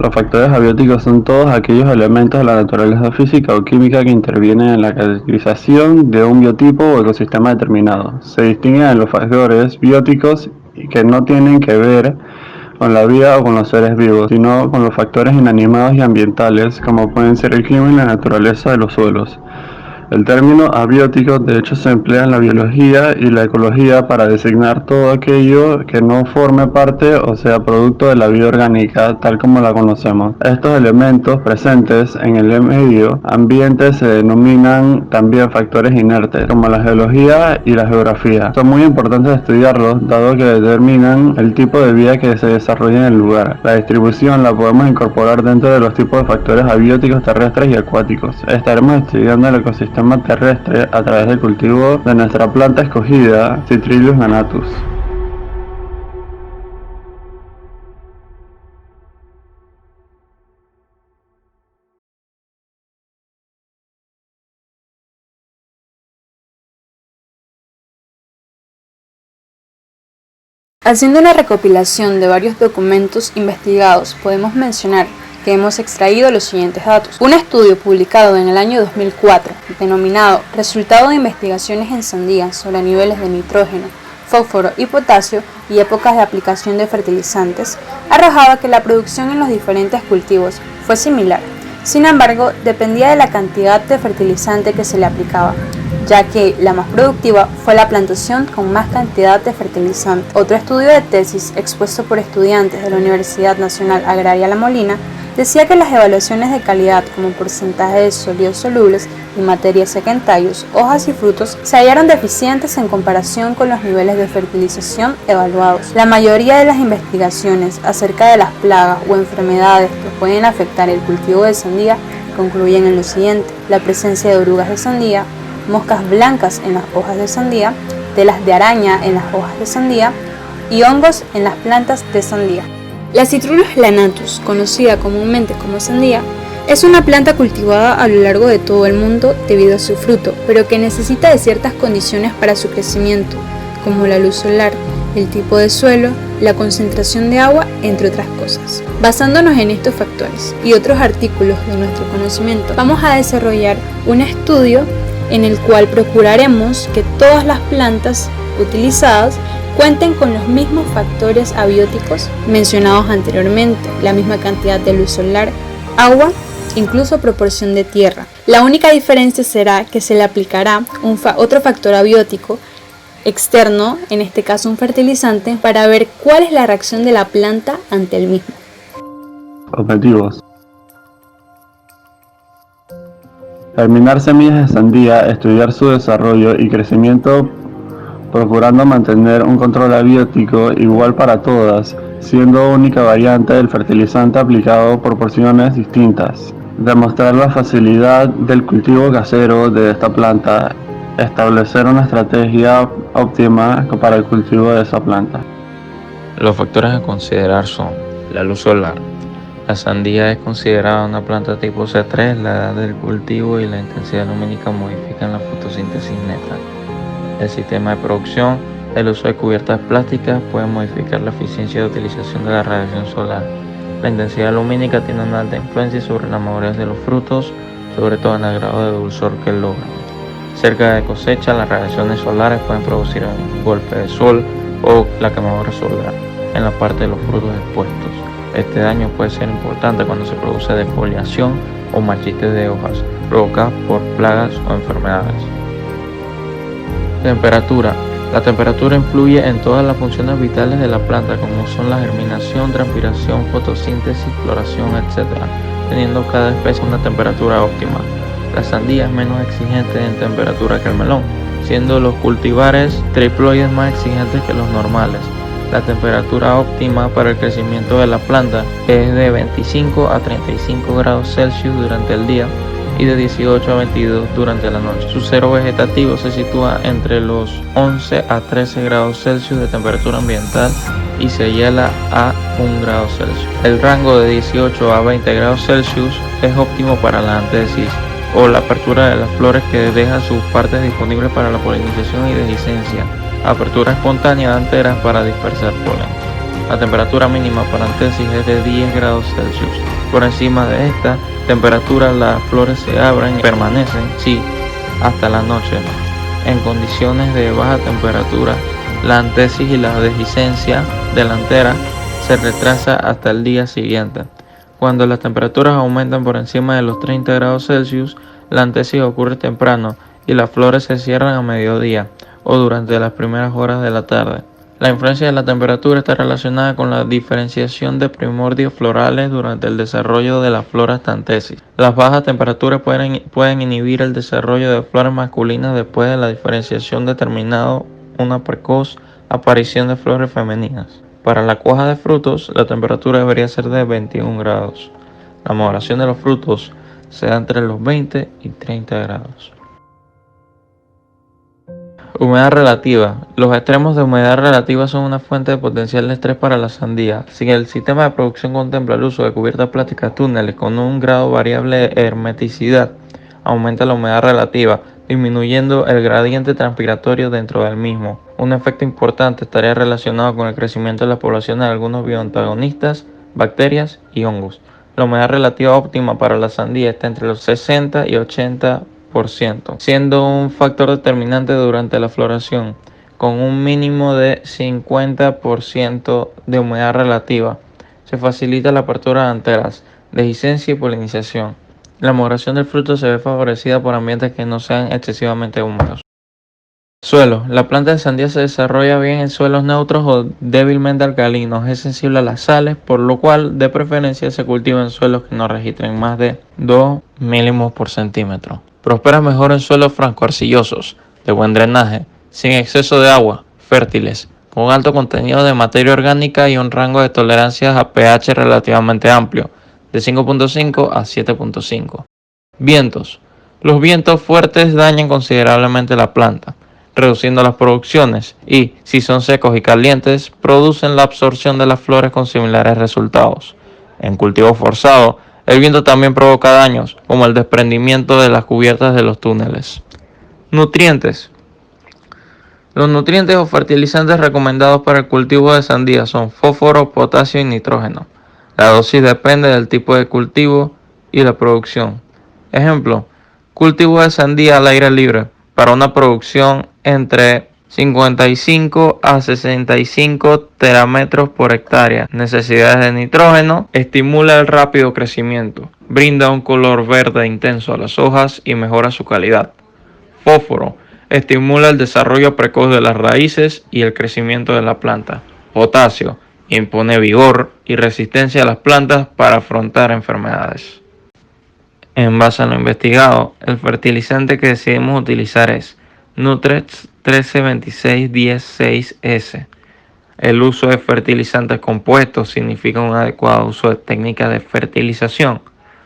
Los factores abióticos son todos aquellos elementos de la naturaleza física o química que intervienen en la caracterización de un biotipo o ecosistema determinado. Se distinguen de los factores bióticos que no tienen que ver con la vida o con los seres vivos, sino con los factores inanimados y ambientales, como pueden ser el clima y la naturaleza de los suelos. El término abiótico de hecho se emplea en la biología y la ecología para designar todo aquello que no forme parte o sea producto de la vida orgánica tal como la conocemos. Estos elementos presentes en el medio ambiente se denominan también factores inertes, como la geología y la geografía. Son muy importantes estudiarlos dado que determinan el tipo de vida que se desarrolla en el lugar. La distribución la podemos incorporar dentro de los tipos de factores abióticos terrestres y acuáticos. Estaremos estudiando el ecosistema terrestre a través del cultivo de nuestra planta escogida, Citrillium lanatus. Haciendo una recopilación de varios documentos investigados, podemos mencionar que hemos extraído los siguientes datos. Un estudio publicado en el año 2004, denominado Resultado de investigaciones en sandía sobre niveles de nitrógeno, fósforo y potasio y épocas de aplicación de fertilizantes, arrojaba que la producción en los diferentes cultivos fue similar. Sin embargo, dependía de la cantidad de fertilizante que se le aplicaba, ya que la más productiva fue la plantación con más cantidad de fertilizante. Otro estudio de tesis expuesto por estudiantes de la Universidad Nacional Agraria La Molina decía que las evaluaciones de calidad como porcentaje de sólidos solubles y materia seca en tallos, hojas y frutos se hallaron deficientes en comparación con los niveles de fertilización evaluados. La mayoría de las investigaciones acerca de las plagas o enfermedades que pueden afectar el cultivo de sandía concluyen en lo siguiente: la presencia de orugas de sandía, moscas blancas en las hojas de sandía, telas de araña en las hojas de sandía y hongos en las plantas de sandía. La Citrillium lanatus, conocida comúnmente como sandía, es una planta cultivada a lo largo de todo el mundo debido a su fruto, pero que necesita de ciertas condiciones para su crecimiento, como la luz solar, el tipo de suelo, la concentración de agua, entre otras cosas. Basándonos en estos factores y otros artículos de nuestro conocimiento, vamos a desarrollar un estudio en el cual procuraremos que todas las plantas utilizadas cuenten con los mismos factores abióticos mencionados anteriormente, la misma cantidad de luz solar, agua, incluso proporción de tierra. La única diferencia será que se le aplicará otro factor abiótico externo, en este caso un fertilizante, para ver cuál es la reacción de la planta ante el mismo. Objetivos: germinar semillas de sandía, estudiar su desarrollo y crecimiento, procurando mantener un control abiótico igual para todas, siendo única variante del fertilizante aplicado por porciones distintas. Demostrar la facilidad del cultivo casero de esta planta. Establecer una estrategia óptima para el cultivo de esa planta. Los factores a considerar son la luz solar. La sandía es considerada una planta tipo C3, la edad del cultivo y la intensidad lumínica modifican la fotosíntesis neta. El sistema de producción, el uso de cubiertas plásticas puede modificar la eficiencia de utilización de la radiación solar. La intensidad lumínica tiene una alta influencia sobre la madurez de los frutos, sobre todo en el grado de dulzor que logran. Cerca de cosecha, las radiaciones solares pueden producir un golpe de sol o la quemadura solar en la parte de los frutos expuestos. Este daño puede ser importante cuando se produce defoliación o marchites de hojas provocadas por plagas o enfermedades. Temperatura. La temperatura influye en todas las funciones vitales de la planta, como son la germinación, transpiración, fotosíntesis, floración, etc., teniendo cada especie una temperatura óptima. La sandía es menos exigente en temperatura que el melón, siendo los cultivares triploides más exigentes que los normales. La temperatura óptima para el crecimiento de la planta es de 25 a 35 grados Celsius durante el día y de 18 a 22 durante la noche. Su cero vegetativo se sitúa entre los 11 a 13 grados Celsius de temperatura ambiental y se hiela a 1 grado Celsius. El rango de 18 a 20 grados Celsius es óptimo para la antesis o la apertura de las flores, que dejan sus partes disponibles para la polinización y dehiscencia. Apertura espontánea de anteras para dispersar polen. La temperatura mínima para antesis es de 10 grados Celsius. Por encima de esta temperatura las flores se abren y permanecen, sí, hasta la noche. En condiciones de baja temperatura, la antesis y la dehiscencia delantera se retrasa hasta el día siguiente. Cuando las temperaturas aumentan por encima de los 30 grados Celsius, la antesis ocurre temprano y las flores se cierran a mediodía o durante las primeras horas de la tarde. La influencia de la temperatura está relacionada con la diferenciación de primordios florales durante el desarrollo de la flora hasta antesis. Las bajas temperaturas pueden inhibir el desarrollo de flores masculinas después de la diferenciación, determinando una precoz aparición de flores femeninas. Para la cuaja de frutos, la temperatura debería ser de 21 grados. La maduración de los frutos se da entre los 20 y 30 grados. Humedad relativa. Los extremos de humedad relativa son una fuente de potencial estrés para la sandía. Si el sistema de producción contempla el uso de cubiertas plásticas túneles con un grado variable de hermeticidad, aumenta la humedad relativa, disminuyendo el gradiente transpiratorio dentro del mismo. Un efecto importante estaría relacionado con el crecimiento de las poblaciones de algunos bioantagonistas, bacterias y hongos. La humedad relativa óptima para la sandía está entre los 60 y 80%, siendo un factor determinante durante la floración, con un mínimo de 50% de humedad relativa. Se facilita la apertura de anteras, dehiscencia y polinización. La maduración del fruto se ve favorecida por ambientes que no sean excesivamente húmedos. Suelo. La planta de sandía se desarrolla bien en suelos neutros o débilmente alcalinos. Es sensible a las sales, por lo cual de preferencia se cultiva en suelos que no registren más de 2 milímetros por centímetro. Prospera mejor en suelos franco-arcillosos, de buen drenaje, sin exceso de agua, fértiles, con alto contenido de materia orgánica y un rango de tolerancias a pH relativamente amplio, de 5.5 a 7.5. Vientos. Los vientos fuertes dañan considerablemente la planta, reduciendo las producciones y, si son secos y calientes, producen la absorción de las flores con similares resultados. En cultivo forzado, el viento también provoca daños, como el desprendimiento de las cubiertas de los túneles. Nutrientes. Los nutrientes o fertilizantes recomendados para el cultivo de sandía son fósforo, potasio y nitrógeno. La dosis depende del tipo de cultivo y la producción. Ejemplo, cultivo de sandía al aire libre para una producción entre 55 a 65 terametros por hectárea. Necesidades de nitrógeno. Estimula el rápido crecimiento. Brinda un color verde intenso a las hojas y mejora su calidad. Fósforo. Estimula el desarrollo precoz de las raíces y el crecimiento de la planta. Potasio. Impone vigor y resistencia a las plantas para afrontar enfermedades. En base a lo investigado, el fertilizante que decidimos utilizar es Nutrex 1326-10-6S. El uso de fertilizantes compuestos significa un adecuado uso de técnicas de fertilización.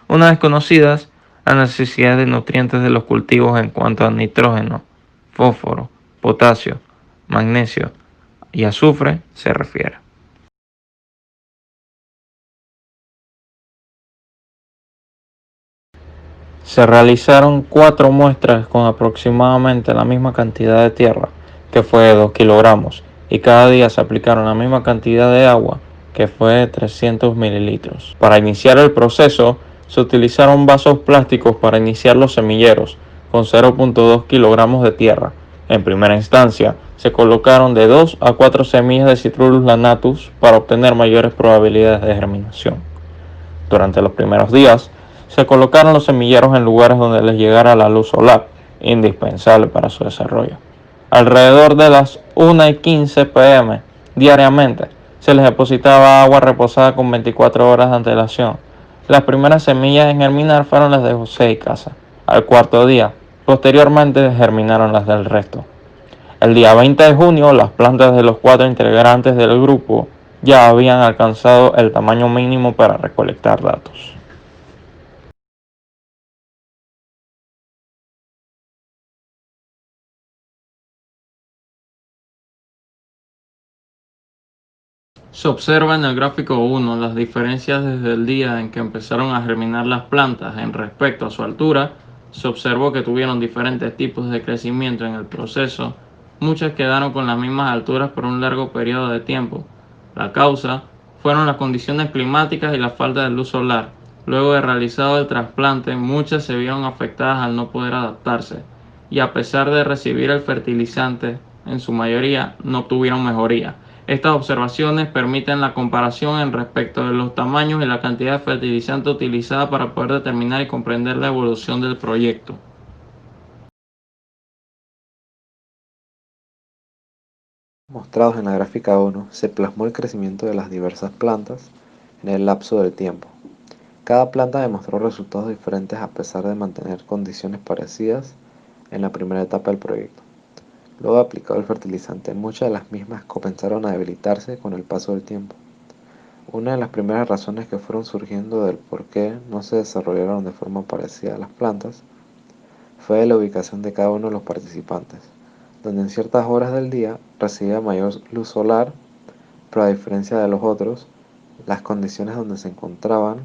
Una vez conocidas, las necesidades de nutrientes de los cultivos en cuanto a nitrógeno, fósforo, potasio, magnesio y azufre se refiere. Se realizaron 4 muestras con aproximadamente la misma cantidad de tierra, que fue de 2 kilogramos, y cada día se aplicaron la misma cantidad de agua, que fue de 300 mililitros. Para iniciar el proceso, se utilizaron vasos plásticos para iniciar los semilleros, con 0.2 kilogramos de tierra. En primera instancia, se colocaron de 2 a 4 semillas de Citrullus lanatus para obtener mayores probabilidades de germinación. Durante los primeros días, se colocaron los semilleros en lugares donde les llegara la luz solar, indispensable para su desarrollo. Alrededor de las 1:15 p.m. diariamente, se les depositaba agua reposada con 24 horas de antelación. Las primeras semillas en germinar fueron las de José y Casa. Al cuarto día, posteriormente germinaron las del resto. El día 20 de junio, las plantas de los 4 integrantes del grupo ya habían alcanzado el tamaño mínimo para recolectar datos. Se observa en el gráfico 1 las diferencias desde el día en que empezaron a germinar las plantas. En respecto a su altura, se observó que tuvieron diferentes tipos de crecimiento en el proceso. Muchas quedaron con las mismas alturas por un largo periodo de tiempo. La causa fueron las condiciones climáticas y la falta de luz solar. Luego de realizado el trasplante, muchas se vieron afectadas al no poder adaptarse y a pesar de recibir el fertilizante, en su mayoría no tuvieron mejoría. Estas observaciones permiten la comparación en respecto de los tamaños y la cantidad de fertilizante utilizada para poder determinar y comprender la evolución del proyecto. Mostrados en la gráfica 1, se plasmó el crecimiento de las diversas plantas en el lapso del tiempo. Cada planta demostró resultados diferentes a pesar de mantener condiciones parecidas en la primera etapa del proyecto. Luego de aplicado el fertilizante, muchas de las mismas comenzaron a debilitarse con el paso del tiempo. Una de las primeras razones que fueron surgiendo del por qué no se desarrollaron de forma parecida a las plantas fue la ubicación de cada uno de los participantes, donde en ciertas horas del día recibía mayor luz solar, pero a diferencia de los otros, las condiciones donde se encontraban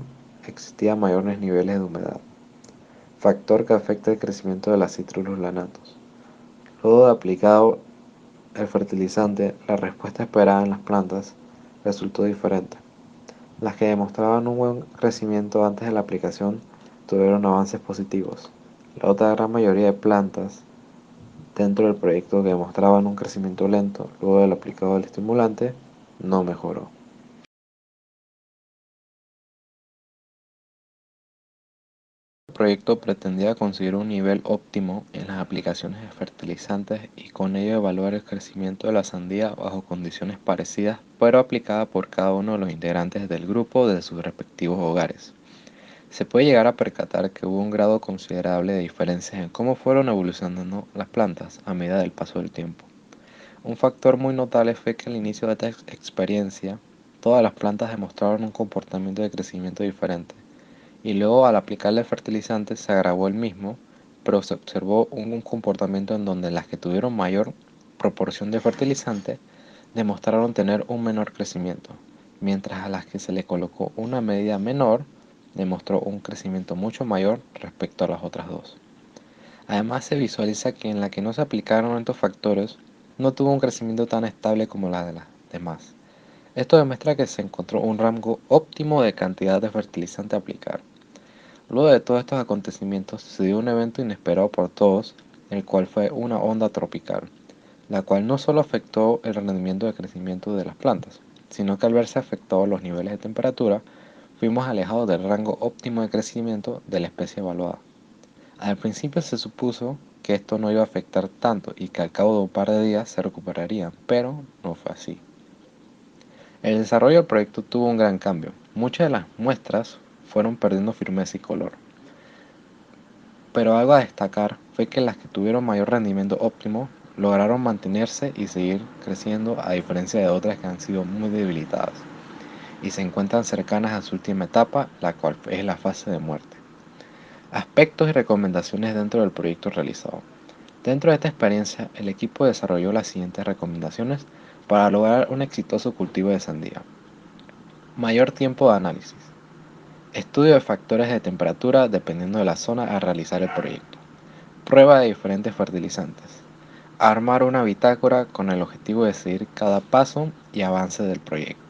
existían mayores niveles de humedad, factor que afecta el crecimiento de las Citrullus lanatus. Luego de aplicado el fertilizante, la respuesta esperada en las plantas resultó diferente. Las que demostraban un buen crecimiento antes de la aplicación tuvieron avances positivos. La otra gran mayoría de plantas dentro del proyecto que demostraban un crecimiento lento luego del aplicado del estimulante no mejoró. El proyecto pretendía conseguir un nivel óptimo en las aplicaciones de fertilizantes y con ello evaluar el crecimiento de la sandía bajo condiciones parecidas, pero aplicada por cada uno de los integrantes del grupo de sus respectivos hogares. Se puede llegar a percatar que hubo un grado considerable de diferencias en cómo fueron evolucionando las plantas a medida del paso del tiempo. Un factor muy notable fue que al inicio de esta experiencia, todas las plantas demostraron un comportamiento de crecimiento diferente, y luego al aplicarle el fertilizante se agravó el mismo, pero se observó un comportamiento en donde las que tuvieron mayor proporción de fertilizante demostraron tener un menor crecimiento, mientras a las que se le colocó una medida menor demostró un crecimiento mucho mayor respecto a las otras dos. Además se visualiza que en la que no se aplicaron estos factores no tuvo un crecimiento tan estable como la de las demás. Esto demuestra que se encontró un rango óptimo de cantidad de fertilizante a aplicar. Luego de todos estos acontecimientos se dio un evento inesperado por todos, el cual fue una onda tropical, la cual no solo afectó el rendimiento de crecimiento de las plantas, sino que al verse afectados los niveles de temperatura, fuimos alejados del rango óptimo de crecimiento de la especie evaluada. Al principio se supuso que esto no iba a afectar tanto y que al cabo de un par de días se recuperarían, pero no fue así. El desarrollo del proyecto tuvo un gran cambio. Muchas de las muestras fueron perdiendo firmeza y color. Pero algo a destacar fue que las que tuvieron mayor rendimiento óptimo lograron mantenerse y seguir creciendo a diferencia de otras que han sido muy debilitadas y se encuentran cercanas a su última etapa, la cual es la fase de muerte. Aspectos y recomendaciones dentro del proyecto realizado. Dentro de esta experiencia, el equipo desarrolló las siguientes recomendaciones para lograr un exitoso cultivo de sandía. Mayor tiempo de análisis. Estudio de factores de temperatura dependiendo de la zona a realizar el proyecto. Prueba de diferentes fertilizantes. Armar una bitácora con el objetivo de seguir cada paso y avance del proyecto.